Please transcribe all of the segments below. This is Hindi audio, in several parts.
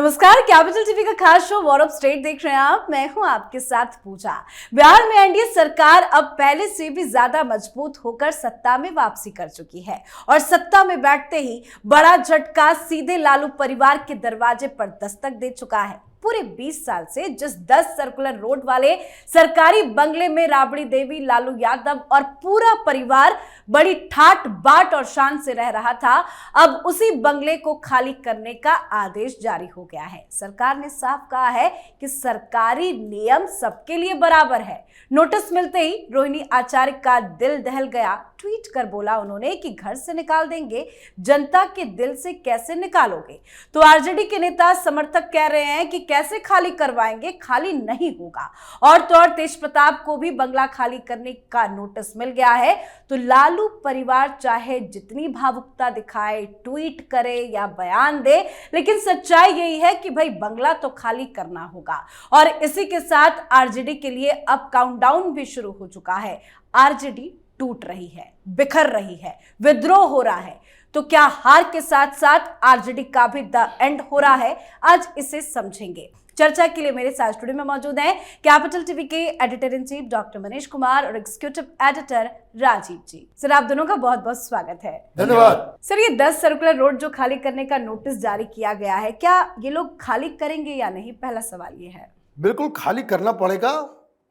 नमस्कार, कैपिटल टीवी का खास शो वॉर ऑफ स्टेट देख रहे हैं आप। मैं हूं आपके साथ पूजा। बिहार में एनडीए सरकार अब पहले से भी ज्यादा मजबूत होकर सत्ता में वापसी कर चुकी है और सत्ता में बैठते ही बड़ा झटका सीधे लालू परिवार के दरवाजे पर दस्तक दे चुका है। पूरे 20 साल से जिस 10 सर्कुलर रोड वाले सरकारी बंगले में राबड़ी देवी, लालू यादव और पूरा परिवार बड़ी ठाट बाट और शान से रह रहा था, अब उसी बंगले को खाली करने का आदेश जारी हो गया है। सरकार ने साफ कहा है कि सरकारी नियम सबके लिए बराबर है। नोटिस मिलते ही रोहिणी आचार्य का दिल दहल गया। ट्वीट कर बोला उन्होंने कि घर से निकाल देंगे, जनता के दिल से कैसे निकालोगे। तो आरजेडी के नेता समर्थक कह रहे हैं कि कैसे खाली करवाएंगे, खाली नहीं होगा। और तो और तेज प्रताप को भी बंगला खाली करने का नोटिस मिल गया है। तो लालू परिवार चाहे जितनी भावुकता दिखाए, ट्वीट करे या बयान दे, लेकिन सच्चाई यही है कि भाई बंगला तो खाली करना होगा। और इसी के साथ आरजेडी के लिए अब काउंटडाउन भी शुरू हो चुका है। आरजेडी टूट रही है, बिखर रही है, विद्रोह हो रहा है। तो क्या हार के साथ साथ आरजेडी का भी द एंड हो रहा है? आज इसे समझेंगे। चर्चा के लिए मेरे साथ स्टूडियो में मौजूद हैं कैपिटल टीवी के editor in chief doctor Manish Kumar और एग्जीक्यूटिव एडिटर राजीव जी। सर, आप दोनों का बहुत बहुत स्वागत है। धन्यवाद। सर, ये 10 सर्कुलर रोड जो खाली करने का नोटिस जारी किया गया है, क्या ये लोग खाली करेंगे या नहीं? पहला सवाल ये है। बिल्कुल खाली करना पड़ेगा,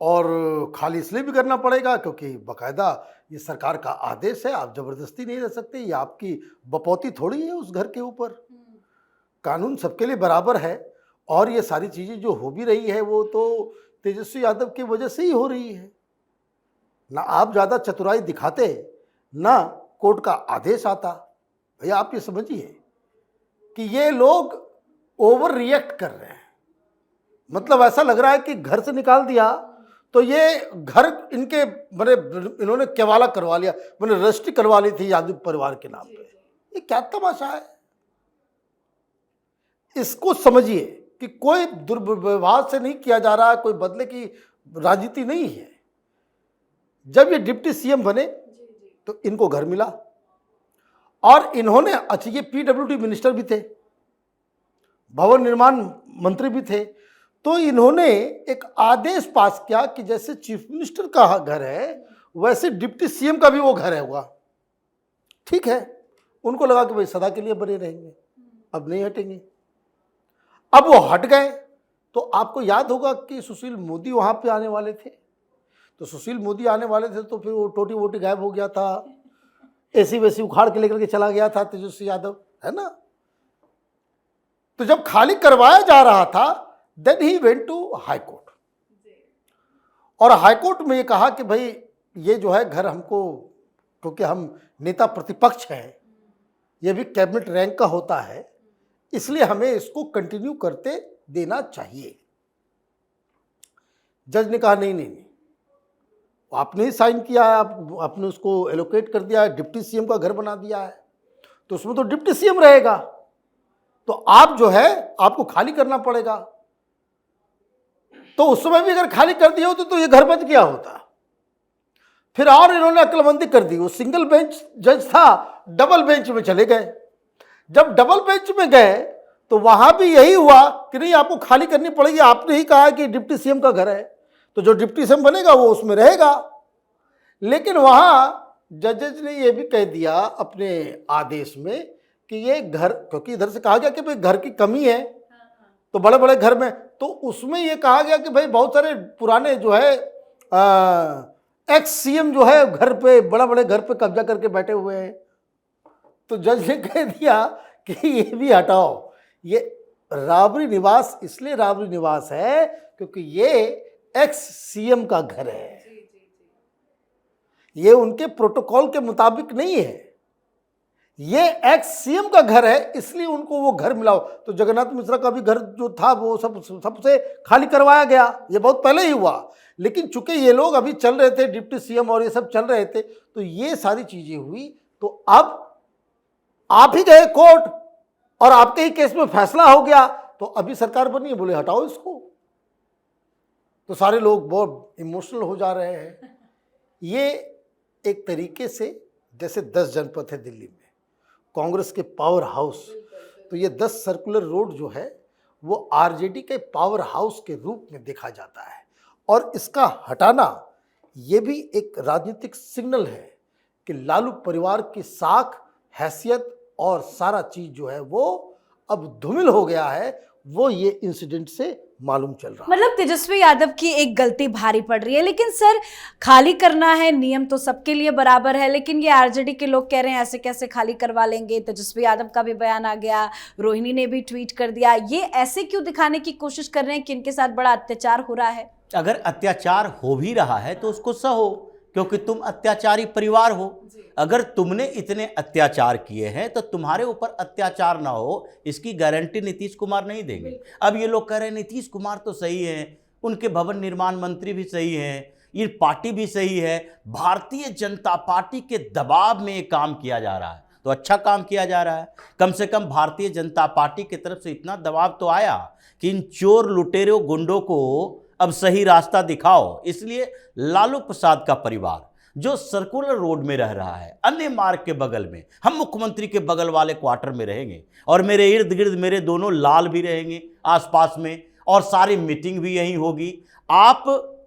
और खाली इसलिए भी करना पड़ेगा क्योंकि बाकायदा ये सरकार का आदेश है। आप जबरदस्ती नहीं रह सकते, ये आपकी बपौती थोड़ी है उस घर के ऊपर। कानून सबके लिए बराबर है, और ये सारी चीज़ें जो हो भी रही है वो तो तेजस्वी यादव की वजह से ही हो रही है। ना आप ज़्यादा चतुराई दिखाते, ना कोर्ट का आदेश आता। भैया आप ये समझिए कि ये लोग ओवर रिएक्ट कर रहे हैं। मतलब ऐसा लग रहा है कि घर से निकाल दिया तो ये घर इनके इन्होंने केवाला करवा लिया, रजिस्ट्री करवा ली थी यादव परिवार के नाम पे। ये क्या तमाशा है? इसको समझिए कि कोई दुर्व्यवहार से नहीं किया जा रहा है, कोई बदले की राजनीति नहीं है। जब ये डिप्टी सीएम बने तो इनको घर मिला, और इन्होंने, अच्छा ये पीडब्ल्यूडी मिनिस्टर भी थे, भवन निर्माण मंत्री भी थे, तो इन्होंने एक आदेश पास किया कि जैसे चीफ मिनिस्टर का घर है वैसे डिप्टी सीएम का भी वो घर है होगा। ठीक है, उनको लगा कि भाई सदा के लिए बने रहेंगे, अब नहीं हटेंगे। अब वो हट गए तो आपको याद होगा कि सुशील मोदी वहां पे आने वाले थे। तो सुशील मोदी आने वाले थे तो फिर वो टोटी वोटी गायब हो गया था, एसी वैसी उखाड़ के लेकर के चला गया था तेजस्वी यादव, है ना। तो जब खाली करवाया जा रहा था, then he went to high court, और हाई कोर्ट में ये कहा कि भाई ये जो है घर हमको, क्योंकि हम नेता प्रतिपक्ष हैं, ये भी कैबिनेट रैंक का होता है, इसलिए हमें इसको कंटिन्यू करते देना चाहिए। जज ने कहा नहीं नहीं नहीं, आपने ही साइन किया है, आपने उसको एलोकेट कर दिया है, डिप्टी सीएम का घर बना दिया है, तो उसमें तो डिप्टी सीएम रहेगा, तो आप जो है आपको खाली करना पड़ेगा। तो उस समय भी अगर खाली कर दिया होता तो ये घर बच गया होता। फिर और इन्होंने अक्लमंदी कर दी, वो सिंगल बेंच जज था, डबल बेंच में चले गए। जब डबल बेंच में गए तो वहां भी यही हुआ कि नहीं, आपको खाली करनी पड़ेगी, आपने ही कहा कि डिप्टी सीएम का घर है, तो जो डिप्टी सीएम बनेगा वो उसमें रहेगा। लेकिन वहां जजेज ने यह भी कह दिया अपने आदेश में कि ये घर, क्योंकि इधर से कहा गया कि भाई घर की कमी है तो बड़े बड़े घर में, तो उसमें ये कहा गया कि भाई बहुत सारे पुराने जो है एक्स सीएम जो है घर पे, बड़ा बड़े घर पे कब्जा करके बैठे हुए हैं। तो जज ने कह दिया कि ये भी हटाओ। ये राबड़ी निवास इसलिए राबड़ी निवास है क्योंकि ये एक्स सीएम का घर है, ये उनके प्रोटोकॉल के मुताबिक नहीं है, ये एक्स सीएम का घर है, इसलिए उनको वो घर मिला। तो जगन्नाथ मिश्रा का भी घर जो था वो सबसे खाली करवाया गया, ये बहुत पहले ही हुआ। लेकिन चूंकि ये लोग अभी चल रहे थे, डिप्टी सीएम और ये सब चल रहे थे, तो ये सारी चीजें हुई। तो अब आप ही गए कोर्ट और आपके ही केस में फैसला हो गया, तो अभी सरकार बनी है, बोले हटाओ इसको। तो सारे लोग बहुत इमोशनल हो जा रहे हैं। ये एक तरीके से जैसे 10 जनपद है दिल्ली में, कांग्रेस के पावर हाउस, तो ये 10 सर्कुलर रोड जो है वो आरजेडी के पावर हाउस के रूप में देखा जाता है, और इसका हटाना ये भी एक राजनीतिक सिग्नल है कि लालू परिवार की साख, हैसियत और सारा चीज जो है वो अब धूमिल हो गया है। वो ये इंसिडेंट से मालूम चल रहा है। मतलब तेजस्वी यादव की एक गलती भारी पड़ रही है। लेकिन सर, खाली करना है, नियम तो सबके लिए बराबर है, लेकिन ये आरजेडी के लोग कह रहे हैं ऐसे कैसे खाली करवा लेंगे। तेजस्वी यादव का भी बयान आ गया, रोहिणी ने भी ट्वीट कर दिया। ये ऐसे क्यों दिखाने की कोशिश कर रहे हैं कि इनके साथ बड़ा अत्याचार हो रहा है? अगर अत्याचार हो भी रहा है तो उसको सहो, क्योंकि तुम अत्याचारी परिवार हो। अगर तुमने इतने अत्याचार किए हैं तो तुम्हारे ऊपर अत्याचार ना हो, इसकी गारंटी नीतीश कुमार नहीं देंगे। अब ये लोग कह रहे हैं नीतीश कुमार तो सही है, उनके भवन निर्माण मंत्री भी सही हैं, ये पार्टी भी सही है, भारतीय जनता पार्टी के दबाव में ये काम किया जा रहा है। तो अच्छा काम किया जा रहा है। कम से कम भारतीय जनता पार्टी की तरफ से इतना दबाव तो आया कि इन चोर लुटेरों गुंडों को अब सही रास्ता दिखाओ। इसलिए लालू प्रसाद का परिवार जो सर्कुलर रोड में रह रहा है, अन्य मार्ग के बगल में, हम मुख्यमंत्री के बगल वाले क्वार्टर में रहेंगे और मेरे इर्द गिर्द मेरे दोनों लाल भी रहेंगे आसपास में, और सारी मीटिंग भी यहीं होगी। आप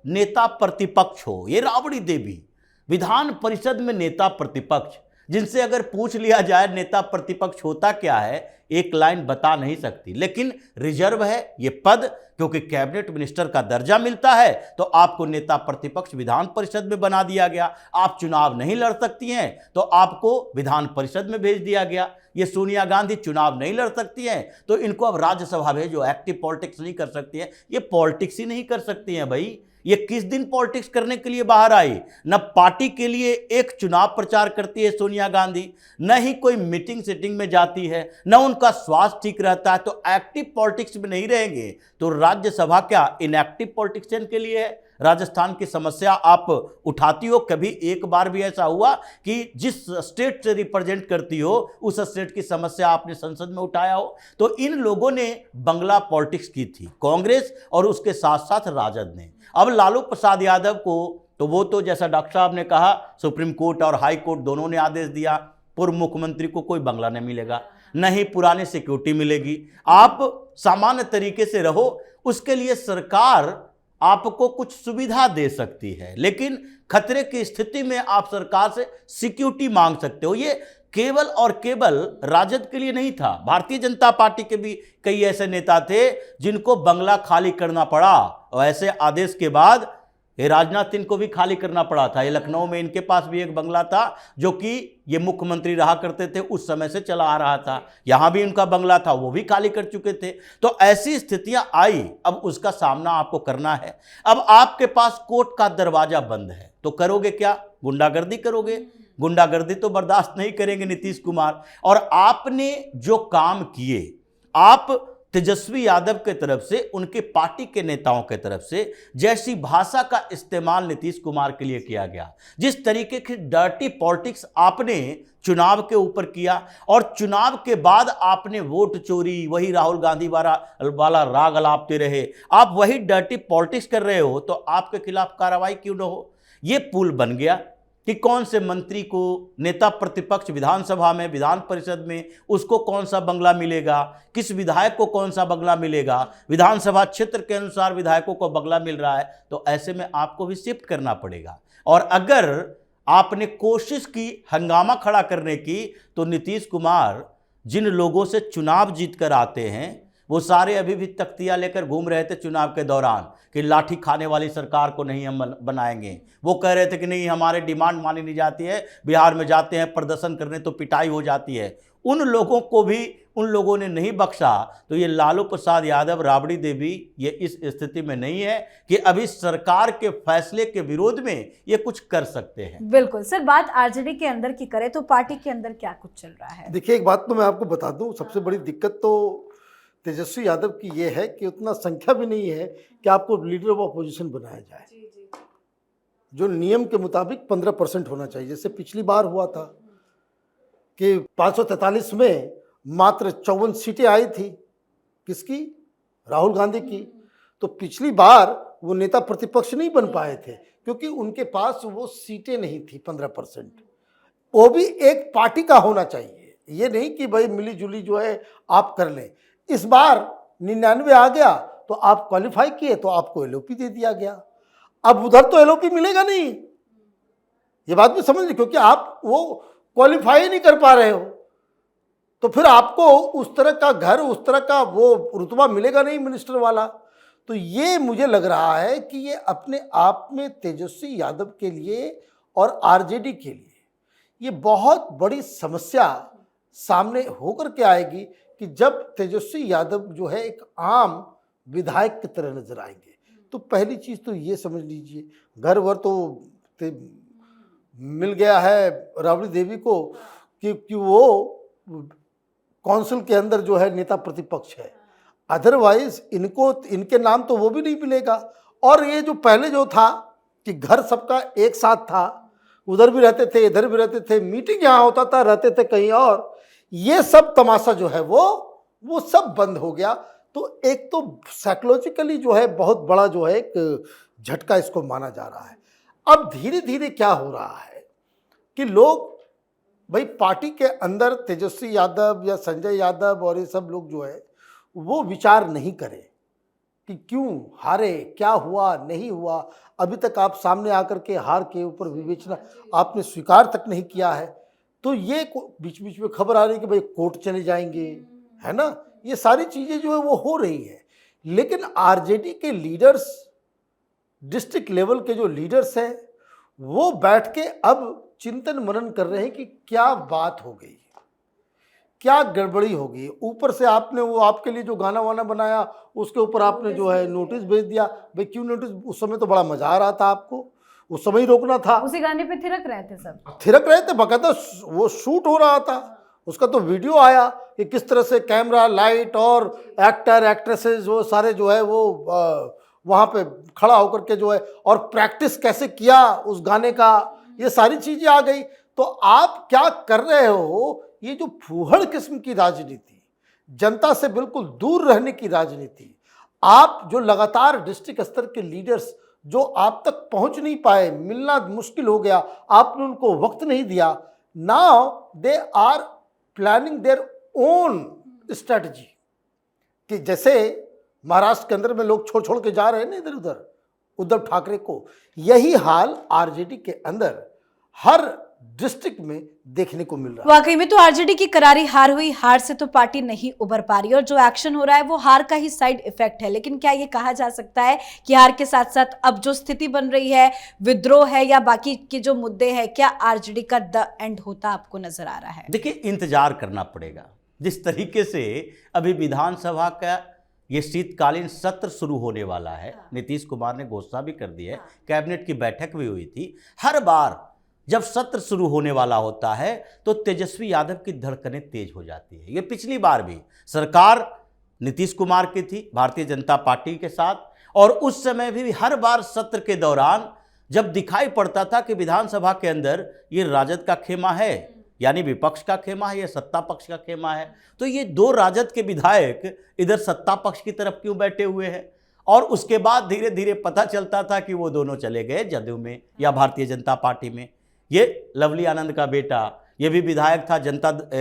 नेता प्रतिपक्ष हो, ये राबड़ी देवी विधान परिषद में नेता प्रतिपक्ष, जिनसे अगर पूछ लिया जाए नेता प्रतिपक्ष होता क्या है, एक लाइन बता नहीं सकती। लेकिन रिजर्व है ये पद, क्योंकि कैबिनेट मिनिस्टर का दर्जा मिलता है तो आपको नेता प्रतिपक्ष विधान परिषद में बना दिया गया। आप चुनाव नहीं लड़ सकती हैं तो आपको विधान परिषद में भेज दिया गया। ये सोनिया गांधी चुनाव नहीं लड़ सकती हैं तो इनको अब राज्यसभा भेजो। एक्टिव पॉलिटिक्स नहीं कर सकती हैं, ये पॉलिटिक्स ही नहीं कर सकती हैं भाई। ये किस दिन पॉलिटिक्स करने के लिए बाहर आई? न पार्टी के लिए एक चुनाव प्रचार करती है सोनिया गांधी, न ही कोई मीटिंग सेटिंग में जाती है, न उनका स्वास्थ्य ठीक रहता है। तो एक्टिव पॉलिटिक्स में नहीं रहेंगे तो राज्यसभा क्या इनएक्टिव पॉलिटिशियन के लिए है? राजस्थान की समस्या आप उठाती हो, कभी एक बार भी ऐसा हुआ कि जिस स्टेट से रिप्रेजेंट करती हो उस स्टेट की समस्या आपने संसद में उठाया हो? तो इन लोगों ने बंगला पॉलिटिक्स की थी, कांग्रेस और उसके साथ साथ राजद ने। अब लालू प्रसाद यादव को तो वो तो जैसा डॉक्टर साहब ने कहा, सुप्रीम कोर्ट और हाई कोर्ट दोनों ने आदेश दिया, पूर्व मुख्यमंत्री को कोई बंगला नहीं मिलेगा, न ही पुरानी सिक्योरिटी मिलेगी। आप सामान्य तरीके से रहो, उसके लिए सरकार आपको कुछ सुविधा दे सकती है, लेकिन खतरे की स्थिति में आप सरकार से सिक्योरिटी मांग सकते हो। ये केवल और केवल राजद के लिए नहीं था, भारतीय जनता पार्टी के भी कई ऐसे नेता थे जिनको बंगला खाली करना पड़ा, और ऐसे आदेश के बाद ये राजनाथ सिंह को भी खाली करना पड़ा था। ये लखनऊ में इनके पास भी एक बंगला था जो कि ये मुख्यमंत्री रहा करते थे, उस समय से चला आ रहा था। यहाँ भी उनका बंगला था, वो भी खाली कर चुके थे। तो ऐसी स्थितियां आई, अब उसका सामना आपको करना है। अब आपके पास कोर्ट का दरवाजा बंद है तो करोगे क्या? गुंडागर्दी करोगे? गुंडागर्दी तो बर्दाश्त नहीं करेंगे नीतीश कुमार। और आपने जो काम किए, आप तेजस्वी यादव के तरफ से, उनके पार्टी के नेताओं के तरफ से जैसी भाषा का इस्तेमाल नीतीश कुमार के लिए किया गया, जिस तरीके की डर्टी पॉलिटिक्स आपने चुनाव के ऊपर किया, और चुनाव के बाद आपने वोट चोरी, वही राहुल गांधी वाला राग अलापते रहे, आप वही डर्टी पॉलिटिक्स कर रहे हो, तो आपके खिलाफ कार्रवाई क्यों न हो? ये पुल बन गया कि कौन से मंत्री को नेता प्रतिपक्ष विधानसभा में, विधान परिषद में, उसको कौन सा बंगला मिलेगा, किस विधायक को कौन सा बंगला मिलेगा। विधानसभा क्षेत्र के अनुसार विधायकों को बंगला मिल रहा है, तो ऐसे में आपको भी शिफ्ट करना पड़ेगा। और अगर आपने कोशिश की हंगामा खड़ा करने की, तो नीतीश कुमार जिन लोगों से चुनाव जीत कर आते हैं वो सारे अभी भी तख्तियाँ लेकर घूम रहे थे चुनाव के दौरान कि लाठी खाने वाली सरकार को नहीं हम बनाएंगे। वो कह रहे थे कि नहीं, हमारे डिमांड मानी नहीं जाती है, बिहार में जाते हैं प्रदर्शन करने तो पिटाई हो जाती है। उन लोगों को भी उन लोगों ने नहीं बख्शा। तो ये लालू प्रसाद यादव, राबड़ी देवी, ये इस स्थिति में नहीं है कि अभी सरकार के फैसले के विरोध में ये कुछ कर सकते हैं। बिल्कुल सर, बात आरजेडी के अंदर की करें तो पार्टी के अंदर क्या कुछ चल रहा है? देखिए, एक बात तो मैं आपको बता दूं, सबसे बड़ी दिक्कत तो तेजस्वी यादव की ये है कि उतना संख्या भी नहीं है कि आपको लीडर ऑफ अपोजिशन बनाया जाए। जो नियम के मुताबिक 15% होना चाहिए। जैसे पिछली बार हुआ था कि 543 में मात्र 54 सीटें आई थी, किसकी? राहुल गांधी की। तो पिछली बार वो नेता प्रतिपक्ष नहीं बन पाए थे क्योंकि उनके पास वो सीटें नहीं थी 15%। वो भी एक पार्टी का होना चाहिए, ये नहीं कि भाई मिली जुली जो है आप कर लें। इस बार 99 आ गया तो आप क्वालिफाई किए तो आपको एलओपी दे दिया गया। अब उधर तो एलओपी मिलेगा नहीं, ये बात भी समझ ली, क्योंकि आप वो क्वालिफाई नहीं कर पा रहे हो, तो फिर आपको उस तरह का घर, उस तरह का वो रुतबा मिलेगा नहीं मिनिस्टर वाला। तो ये मुझे लग रहा है कि ये अपने आप में तेजस्वी यादव के लिए और आरजेडी के लिए ये बहुत बड़ी समस्या सामने होकर के आएगी कि जब तेजस्वी यादव जो है एक आम विधायक की तरह नजर आएंगे। तो पहली चीज़ तो ये समझ लीजिए, घर वर तो मिल गया है राबड़ी देवी को कि वो काउंसिल के अंदर जो है नेता प्रतिपक्ष है, अदरवाइज इनको, इनके नाम तो वो भी नहीं मिलेगा। और ये जो पहले जो था कि घर सबका एक साथ था, उधर भी रहते थे इधर भी रहते थे, मीटिंग यहाँ होता था रहते थे कहीं और, ये सब तमाशा जो है वो सब बंद हो गया। तो एक तो साइकोलॉजिकली जो है बहुत बड़ा जो है एक झटका इसको माना जा रहा है। अब धीरे धीरे क्या हो रहा है कि लोग भाई पार्टी के अंदर तेजस्वी यादव या संजय यादव और ये सब लोग जो है वो विचार नहीं करें कि क्यों हारे, क्या हुआ नहीं हुआ। अभी तक आप सामने आकर के हार के ऊपर विवेचना आपने स्वीकार तक नहीं किया है। तो ये बीच बीच में खबर आ रही है कि भाई कोर्ट चले जाएंगे, है ना, ये सारी चीज़ें जो है वो हो रही है। लेकिन आरजेडी के लीडर्स, डिस्ट्रिक्ट लेवल के जो लीडर्स हैं, वो बैठ के अब चिंतन मनन कर रहे हैं कि क्या बात हो गई, क्या गड़बड़ी हो गई। ऊपर से आपने वो आपके लिए जो गाना वाना बनाया उसके ऊपर आपने जो है नोटिस भेज दिया। भाई क्यों नोटिस? उस समय तो बड़ा मजा आ रहा था, आपको उस समय ही रोकना था। उसी गाने पे थिरक रहे थे सब, थिरक रहे थे, बकायदा वो शूट हो रहा था, उसका तो वीडियो आया कि किस तरह से कैमरा, लाइट और एक्टर एक्ट्रेसेस वो सारे जो है वो वहाँ पे खड़ा होकर के जो है और प्रैक्टिस कैसे किया उस गाने का, ये सारी चीज़ें आ गई। तो आप क्या कर रहे हो, ये जो फूहड़ किस्म की राजनीति, जनता से बिल्कुल दूर रहने की राजनीति, आप जो लगातार डिस्ट्रिक्ट स्तर के लीडर्स जो आप तक पहुंच नहीं पाए, मिलना मुश्किल हो गया, आपने उनको वक्त नहीं दिया, now they are planning their own strategy. कि जैसे महाराष्ट्र के अंदर में लोग छोड़ छोड़ के जा रहे हैं ना इधर उधर उद्धव ठाकरे को, यही हाल आरजेडी के अंदर हर डिस्ट्रिक्ट में देखने को मिल रहा है। वाकई में तो आरजेडी की करारी हार हुई, हार से तो पार्टी नहीं उभर पा रही और जो एक्शन हो रहा है वो हार का ही साइड इफेक्ट है। लेकिन क्या ये कहा जा सकता है कि हार के साथ साथ अब जो स्थिति बन रही है, विद्रोह है या बाकी के जो मुद्दे हैं, क्या आरजेडी का द एंड होता आपको नजर आ रहा है? देखिए, इंतजार करना पड़ेगा। जिस तरीके से अभी विधानसभा का ये शीतकालीन सत्र शुरू होने वाला है, नीतीश कुमार ने घोषणा भी कर दी है, कैबिनेट की बैठक भी हुई थी। हर बार जब सत्र शुरू होने वाला होता है तो तेजस्वी यादव की धड़कनें तेज हो जाती है। ये पिछली बार भी सरकार नीतीश कुमार की थी भारतीय जनता पार्टी के साथ, और उस समय भी हर बार सत्र के दौरान जब दिखाई पड़ता था कि विधानसभा के अंदर ये राजद का खेमा है, यानी विपक्ष का खेमा है, ये सत्ता पक्ष का खेमा है, तो ये दो राजद के विधायक इधर सत्ता पक्ष की तरफ क्यों बैठे हुए हैं। और उसके बाद धीरे धीरे पता चलता था कि वो दोनों चले गए जदयू में या भारतीय जनता पार्टी में। ये लवली आनंद का बेटा, ये भी विधायक था,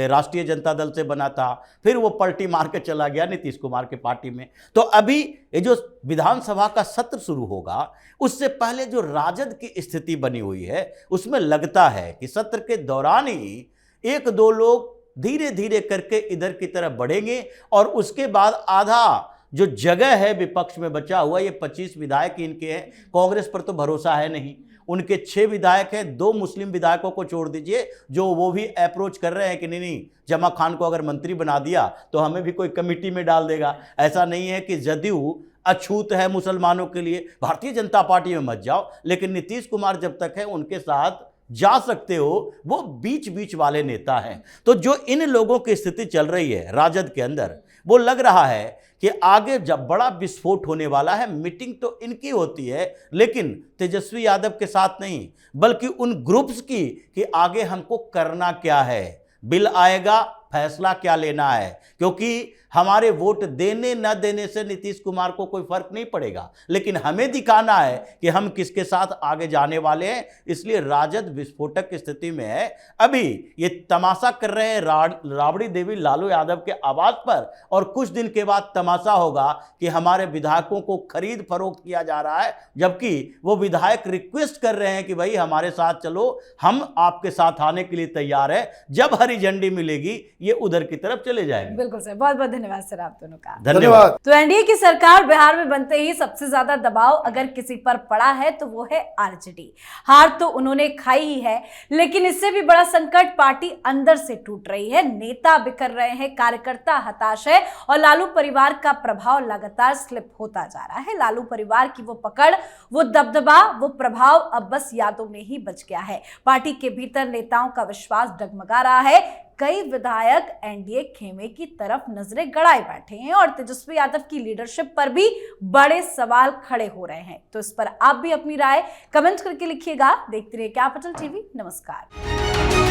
राष्ट्रीय जनता दल से बना था, फिर वो पलटी मार के चला गया नीतीश कुमार के पार्टी में। तो अभी ये जो विधानसभा का सत्र शुरू होगा, उससे पहले जो राजद की स्थिति बनी हुई है, उसमें लगता है कि सत्र के दौरान ही एक दो लोग धीरे धीरे करके इधर की तरफ बढ़ेंगे और उसके बाद आधा जो जगह है विपक्ष में बचा हुआ, ये 25 विधायक इनके हैं, कांग्रेस पर तो भरोसा है नहीं, उनके 6 विधायक हैं, 2 मुस्लिम विधायकों को छोड़ दीजिए जो वो भी अप्रोच कर रहे हैं कि नहीं जमा खान को अगर मंत्री बना दिया तो हमें भी कोई कमेटी में डाल देगा। ऐसा नहीं है कि जदयू अछूत है मुसलमानों के लिए, भारतीय जनता पार्टी में मत जाओ, लेकिन नीतीश कुमार जब तक है उनके साथ जा सकते हो, वो बीच बीच वाले नेता हैं। तो जो इन लोगों की स्थिति चल रही है राजद के अंदर, वो लग रहा है कि आगे जब बड़ा विस्फोट होने वाला है। मीटिंग तो इनकी होती है लेकिन तेजस्वी यादव के साथ नहीं, बल्कि उन ग्रुप्स की कि आगे हमको करना क्या है। बिल आएगा फैसला क्या लेना है, क्योंकि हमारे वोट देने न देने से नीतीश कुमार को कोई फर्क नहीं पड़ेगा, लेकिन हमें दिखाना है कि हम किसके साथ आगे जाने वाले हैं। इसलिए राजद विस्फोटक की स्थिति में है। अभी ये तमाशा कर रहे हैं राबड़ी देवी लालू यादव के आवाज पर, और कुछ दिन के बाद तमाशा होगा कि हमारे विधायकों को खरीद फरोख्त किया जा रहा है, जबकि वो विधायक रिक्वेस्ट कर रहे हैं कि भाई हमारे साथ चलो, हम आपके साथ आने के लिए तैयार है। जब हरी झंडी मिलेगी ये उधर की तरफ चले जाएंगे। बिल्कुल सर, बहुत बहुत धन्यवाद सर आप दोनों का। धन्यवाद। तो एनडीए की सरकार बिहार में बनते ही सबसे ज्यादा दबाव अगर किसी पर पड़ा है तो वो है आरजेडी। हार तो उन्होंने खाई ही है, लेकिन इससे भी बड़ा संकट पार्टी अंदर से टूट रही है। नेता बिखर रहे हैं, कार्यकर्ता हताश है और लालू परिवार का प्रभाव लगातार स्लिप होता जा रहा है। लालू परिवार की वो पकड़, वो दबदबा, वो प्रभाव अब बस यादों में ही बच गया है। पार्टी के भीतर नेताओं का विश्वास डगमगा रहा है। कई विधायक एनडीए खेमे की तरफ नजरें गड़ाए बैठे हैं और तेजस्वी यादव की लीडरशिप पर भी बड़े सवाल खड़े हो रहे हैं। तो इस पर आप भी अपनी राय कमेंट करके लिखिएगा। देखते रहिए कैपिटल टीवी। नमस्कार।